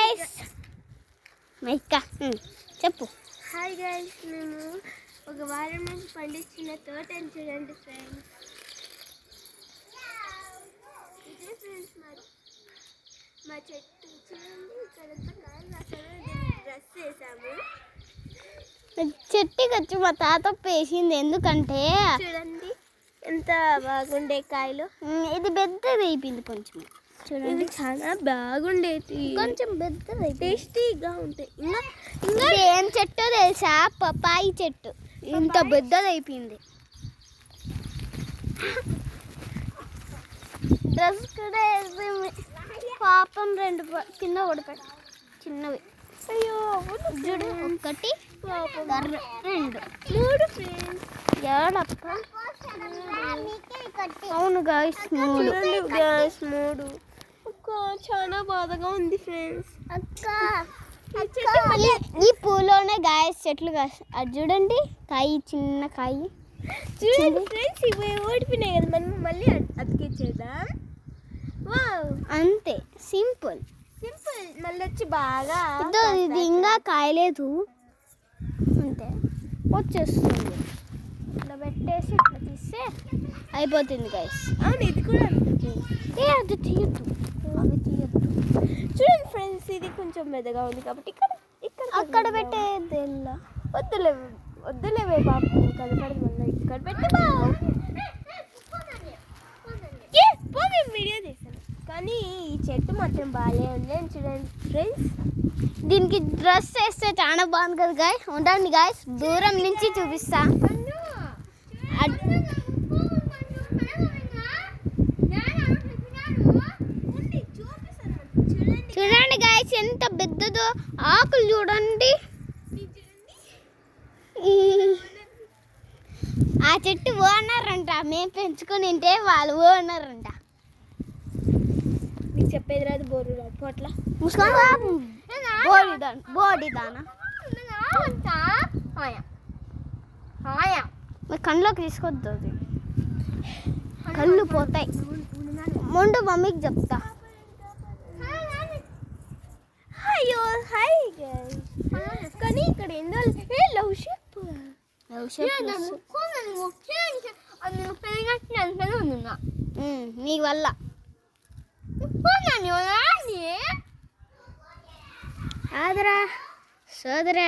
Guys mica చెప్పు. Hi guys, మేము ఒక వారం నుంచి పండించిన తోటని చూడండి ఫ్రెండ్స్. ఇదే ఫ్రెండ్స్ మా చెట్టు చూడండి. ఇక్కడ అసలు డ్రెస్ వేసాము. చెట్టుకి వచ్చి మా తాత వేసింది ఎందుకంటే చూడండి ఎంత బాగుండే కాయలు. ఇది పెద్దది అయిపోయింది కొంచెం. చూడండి చాలా బాగుండేది, కొంచెం పెద్దది టేస్టీగా ఉంటాయి. ఇంకా ఇంకా ఏం చెట్టు తెలుసా? పపాయి చెట్టు. ఇంత పెద్దది అయిపోయింది. డ్రెస్ కూడా అయిపోయింది పాపం. రెండు కింద పడిపోయి చిన్నవి. అయ్యో చూడు, ఒకటి రెండు మూడు ఫ్రెండ్స్. ఏడప్ప. అవును గాయస్, మూడు. గ్యాస్ మూడు. చాలా బాధగా ఉంది ఫ్రెండ్స్. ఈ పూలోనే గాయస్ చెట్లు అది చూడండి, కాయ చిన్న కాయ చూడండి ఫ్రెండ్స్. ఇవి ఓడిపోయినాయి కదా, మనం మళ్ళీ అతికిచ్చేద్దాం. వావ్, అంతే సింపుల్. మళ్ళీ వచ్చి బాగా ఇది ఇంకా కాయలేదు, అంతే వచ్చేస్తుంది. ఇట్లా పెట్టేసి ఇట్లా తీస్తే అయిపోతుంది గాయస్. అవును, ఇది కూడా అది తీయద్దు, అవి తీయద్దు. చూడండి ఫ్రెండ్స్, ఇది కొంచెం మెదగా ఉంది కాబట్టి ఇక్కడ అక్కడ పెట్టేది. వద్దులేవే బాబు, కనపడదు. మళ్ళీ ఇక్కడ పెట్టి మేము వీడియో తీసాను, కానీ ఈ చెట్టు మాత్రం బాగాలే ఉంది అని చూడండి ఫ్రెండ్స్. దీనికి డ్రెస్ వేస్తే చాలా బాగుంది కదా గాయస్. ఉండండి గాయస్, దూరం నుంచి చూపిస్తా. చూడండి గాయస్ ఎంత పెద్దదో. ఆకులు చూడండి. ఆ చెట్టు ఓనర్ అంట, మేము పెంచుకొని ఉంటే వాళ్ళు ఓనర్ అంట. మీకు చెప్పేది రాదు, బోరు రాదు పోట్ల బోడిదానా కళ్ళలోకి తీసుకొద్దు, అది కళ్ళు పోతాయి. ముందు మమ్మీకి చెప్తా. అయ్యో హాయ్ కానీ ఇక్కడ ఏందో లవ్ షేప్ నీ వల్ల ఆదరా సోదరా